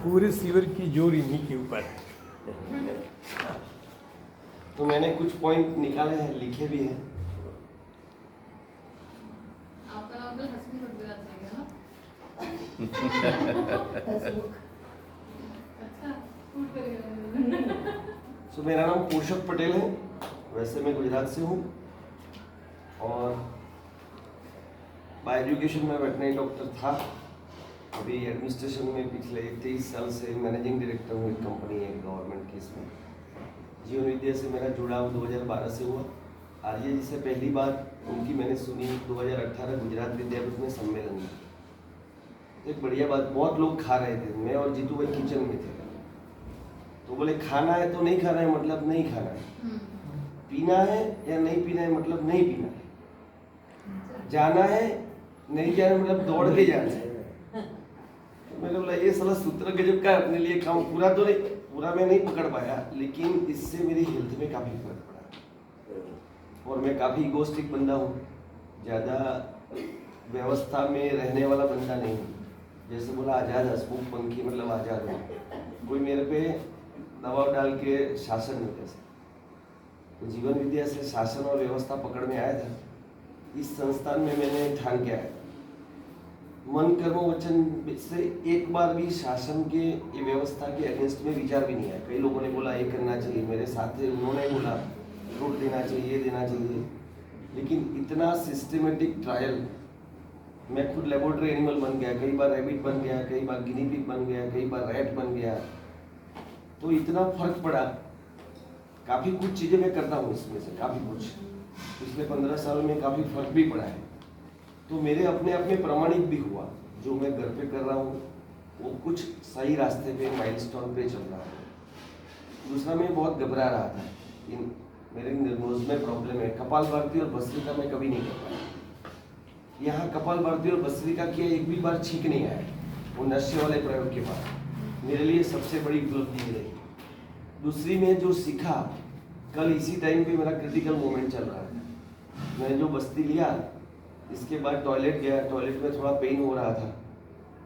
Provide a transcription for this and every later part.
पूरे शिविर की जोर इन्हीं के ऊपर है। तो मैंने कुछ पॉइंट निकाले हैं, लिखे भी हैं। आपका नाम तो हंसमुख रघुराज है ना? अच्छा, फूट करेगा। तो मेरा नाम पोषक पटेल है। वैसे मैं गुजरात से हूँ और बाय एजुकेशन में वेटनरी डॉक्टर था। अभी एडमिनिस्ट्रेशन में पिछले 23 साल से मैनेजिंग डायरेक्टर हूँ। एक कंपनी है गवर्नमेंट की, इसमें जीवन विद्या से मेरा जुड़ाव 2012 से हुआ। आर्य जी से पहली बार उनकी मैंने सुनी 2018 गुजरात विद्यापीठ में सम्मेलन में। तो एक बढ़िया बात, बहुत लोग खा रहे थे, मैं और जीतू भाई किचन में थे। तो बोले खाना है तो नहीं खाना है मतलब नहीं खाना है, पीना है या नहीं पीना है मतलब नहीं पीना है, जाना है नहीं जाना मतलब दौड़ के जाना है। तो मैंने बोला ये साला सूत्र गजब का है, अपने लिए काम पूरा तो नहीं, पूरा मैं नहीं पकड़ पाया, लेकिन इससे मेरी हेल्थ में काफ़ी फर्क पड़ा। और मैं काफ़ी इगोस्टिक बंदा हूँ, ज़्यादा व्यवस्था में रहने वाला बंदा नहीं हूँ। जैसे बोला आज़ाद हंसमुख पंखी मतलब आज़ाद हूँ, कोई मेरे पे दबाव डाल के शासन नहीं कर सकता। तो जीवन विद्या से शासन और व्यवस्था पकड़ में आया था। इस संस्थान में मैंने ठान के आया, मन कर्म वचन से एक बार भी शासन के ये व्यवस्था के अगेंस्ट में विचार भी नहीं आया। कई लोगों ने बोला ये करना चाहिए, मेरे साथ थे उन्होंने बोला रूट देना चाहिए, ये देना चाहिए, लेकिन इतना सिस्टमेटिक ट्रायल, मैं खुद लेबोरेटरी एनिमल बन गया, कई बार रैबिट बन गया, कई बार गिनी पिग बन गया, कई बार रैट बन गया। तो इतना फर्क पड़ा। काफ़ी कुछ चीज़ें मैं करता हूँ, इसमें से काफ़ी कुछ पिछले 15 साल में काफ़ी फर्क भी पड़ा है। तो मेरे अपने आप में प्रमाणित भी हुआ, जो मैं घर पे कर रहा हूँ वो कुछ सही रास्ते पे माइलस्टोन पे चल रहा है। दूसरा, मैं बहुत घबरा रहा था, इन मेरे नर्व्स में प्रॉब्लम है। कपालभाति और भस्त्रिका मैं कभी नहीं कर पाया। यहाँ कपालभाति और भस्त्रिका किया एक भी बार छींक नहीं आया, वो नशे वाले प्रयोग के बाद। मेरे लिए सबसे बड़ी उपलब्धि रही। दूसरी में जो सीखा, कल इसी टाइम पे मेरा क्रिटिकल मोमेंट चल रहा था। मैंने जो बस्ती लिया, इसके बाद टॉयलेट गया, टॉयलेट में थोड़ा पेन हो रहा था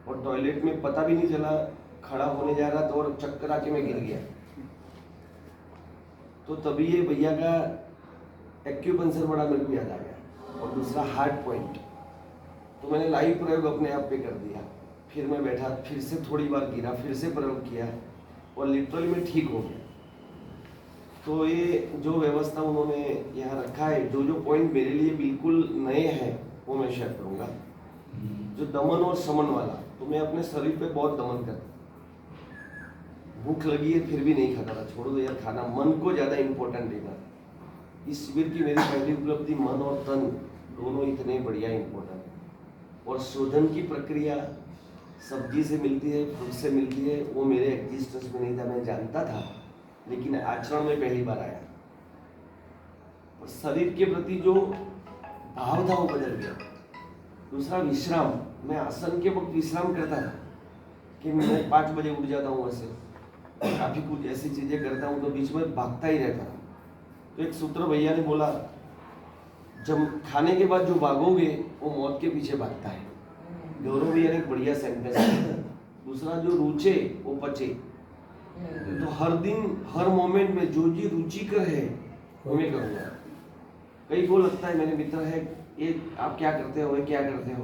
और टॉयलेट में पता भी नहीं चला, खड़ा होने जा रहा था और चक्कर आके मैं गिर गया। तो तभी ये भैया का एक्यूपंक्चर बड़ा मेरे को याद आ गया। और दूसरा हार्ट पॉइंट, तो मैंने लाइव प्रयोग अपने आप पे कर दिया। फिर मैं बैठा, फिर से थोड़ी बार गिरा, फिर से प्रयोग किया और लिटरली मैं ठीक हो गया। तो ये जो व्यवस्था उन्होंने यहाँ रखा है, जो जो पॉइंट मेरे लिए बिल्कुल नए हैं वो मैं शेयर करूँगा। जो दमन और शमन वाला, तो मैं अपने शरीर पे बहुत दमन करता, भूख लगी है फिर भी नहीं खाता था, छोड़ दो यार खाना, मन को ज़्यादा इम्पोर्टेंट देता। इस शिविर की मेरी पहली उपलब्धि, मन और तन दोनों इतने बढ़िया इम्पोर्टेंट। और शोधन की प्रक्रिया सब्जी से मिलती है, फ्रूट से मिलती है, वो मेरे एग्जिस्टेंस में नहीं था, मैं जानता था, लेकिन आचरण में पहली बार आया। और शरीर के प्रति जो भाव था वो बदल गया। दूसरा, विश्राम, मैं आसन के वक्त विश्राम करता था कि मैं 5 बजे उठ जाता हूँ, वैसे काफ़ी कुछ ऐसी चीज़ें करता हूँ तो बीच में भागता ही रहता हूँ। तो एक सूत्र भैया ने बोला, जब खाने के बाद जो भागोगे वो मौत के पीछे भागता है। गौरव भैया ने एक बढ़िया सेंटेंस है। दूसरा, जो रुचे वो पचे। तो हर दिन हर मोमेंट में जो जी रुचिकर है वो मैं करूँगा। कई को लगता है, मेरे मित्र है, ये आप क्या करते हो, क्या करते हो।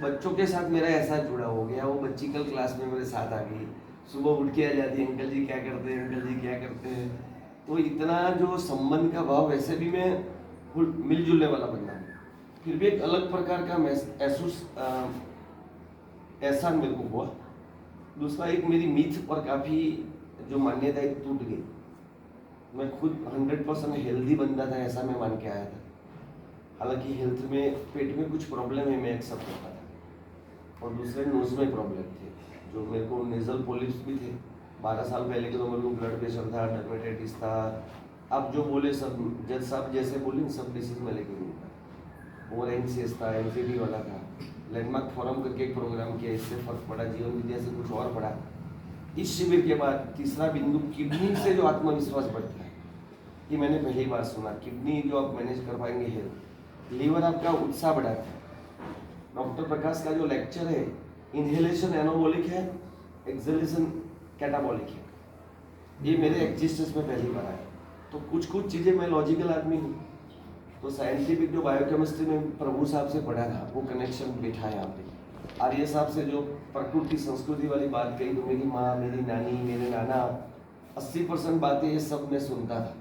बच्चों के साथ मेरा ऐसा जुड़ा हो गया, वो बच्ची कल क्लास में मेरे साथ आ गई, सुबह उठ के आ जाती है, अंकल जी क्या करते हैं, अंकल जी क्या करते हैं। तो इतना जो संबंध का भाव, वैसे भी मैं मिलजुलने वाला बंदा हूँ, फिर भी एक अलग प्रकार का एहसास मेरे को हुआ। दूसरा, एक मेरी मिथ और काफ़ी जो मान्यताएं टूट गई। मैं खुद 100% हेल्दी बंदा था, ऐसा मैं मान के आया था। हालांकि हेल्थ में, पेट में कुछ प्रॉब्लम है, मैं एक्सेप्ट करता था। और दूसरे, नोज में प्रॉब्लम थे, जो मेरे को नेजल पोलिप्स भी थे। 12 साल पहले के तो मेरे को ब्लड प्रेशर था, डर्मेटाइटिस था। अब जो बोले सब, जज साहब जैसे बोले सब डिसीज में लेके घूमता। और एंग्जियस था, एंग्जाइटी वाला था। लैंडमार्क फोरम करके एक प्रोग्राम किया, इससे फर्क पड़ा, जीवन विद्या से कुछ और पड़ा। इस शिविर के बाद तीसरा बिंदु, किडनी से जो आत्मविश्वास बढ़ता है, ये मैंने पहली बार सुना। किडनी जो आप मैनेज कर पाएंगे, हेल्थ, लीवर आपका उत्साह बढ़ाता है। डॉक्टर प्रकाश का जो लेक्चर है, इनहेलेशन एनाबोलिक है, एक्सलेशन कैटाबॉलिक है, ये मेरे एग्जिस्टेंस में पहली बार आया। तो कुछ कुछ चीज़ें मैं लॉजिकल आदमी हूँ, तो साइंटिफिक जो बायोकेमिस्ट्री में प्रभु साहब से पढ़ा था वो कनेक्शन बैठा है यहाँ पे। आर्य साहब से जो प्रकृति संस्कृति वाली बात कही, तो मेरी माँ, मेरी नानी, मेरे नाना 80% बातें ये सब मैं सुनता था,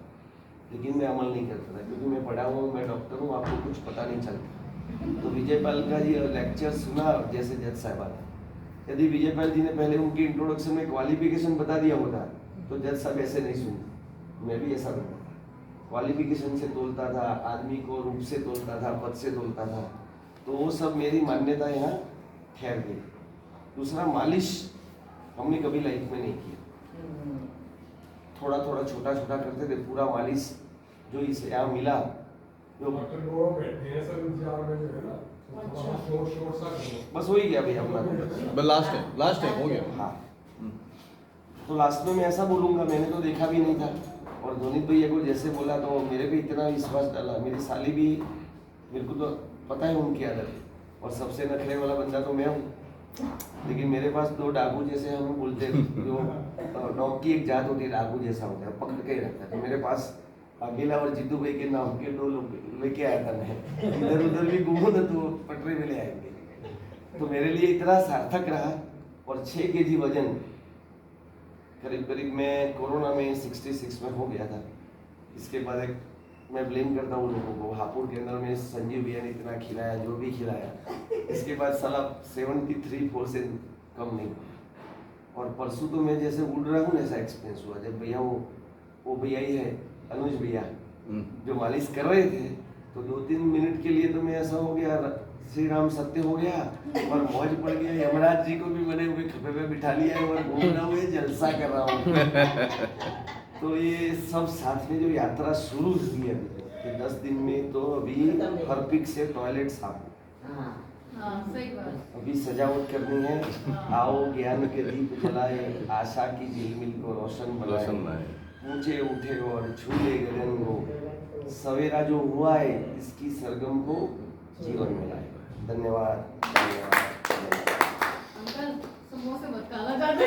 लेकिन मैं अमल नहीं करता था, क्योंकि मैं पढ़ा हूँ, मैं डॉक्टर हूँ, आपको कुछ पता नहीं चलता। तो विजयपाल का ये लेक्चर सुना, जैसे जज साहबा ने, यदि विजयपाल जी ने पहले उनकी इंट्रोडक्शन में क्वालिफिकेशन बता दिया होता तो जज साहब ऐसे नहीं सुनते। मैं भी ऐसा करता था, क्वालिफिकेशन से तोलता था, आदमी को रूप से तोलता था, पद से तोलता था। तो वो सब मेरी मान्यता यहाँ ठहर गई। दूसरा, मालिश हमने कभी लाइफ में नहीं किया, थोड़ा थोड़ा छोटा छोटा करते थे, पूरा मालिश जो इसे यहाँ मिला जो डॉक्टर को बैठे हैं सर इंतजार में जो है ना, तो थोड़ा शोर शोर सा करो। बस हो ही गया भैया अपना। बस लास्ट है हो गया। हाँ, तो लास्ट में मैं ऐसा बोलूँगा, मैंने तो देखा भी नहीं था, और धोनी भैया को जैसे बोला तो मेरे पे इतना विश्वास डाला। मेरी साली भी, मेरे को तो पता है उनकी आदत, और सबसे नखरे वाला बंदा तो मैं हूँ, लेकिन मेरे पास 2 डाकू जैसे हम बोलते हैं, जो डॉग की एक जात होती है, डाकू जैसा होता है, पकड़ के ही रखता है। तो मेरे पास अकेला और जीतू भाई के नाम के 2 लोग लेके आया था मैं, इधर उधर भी घूमो ना तो पटरे में ले आएंगे। तो मेरे लिए इतना सार्थक रहा, और 6 kg वजन करीब करीब मैं कोरोना में 66 में हो गया था। इसके बाद एक मैं ब्लेम करता हूँ लोगों को, हापुड़ के अंदर में संजीव भैया ने इतना खिलाया, जो भी खिलाया, इसके बाद साला 73-4 से कम नहीं हुआ। और परसों तो मैं जैसे उड़ रहा हूँ ऐसा एक्सपीरियंस हुआ, जब भैया वो भैया ही है अनुज भैया जो मालिश कर रहे थे, तो 2-3 मिनट के लिए तो मैं ऐसा हो गया, श्री राम सत्य हो गया, और मौज पड़ गया। यमराज जी को भी बने हुए खपे पे बिठा लिया है, और घूम रहा हूँ, जलसा कर रहा हूँ। तो ये सब साथ में जो यात्रा शुरू हुई है कि 10 दिन में, तो अभी हरपिक से टॉयलेट साफ, हाँ सही बात। अभी सजावट करनी है। आओ ज्ञान के दीप जलाए, आशा की झिलमिल को रोशन बनाए, ऊंचे उठे और झूले गगन को, सवेरा जो हुआ है इसकी सरगम को जीवन में लाए। धन्यवाद, धन्यवाद। अंकल समोसे मत खाना चाहते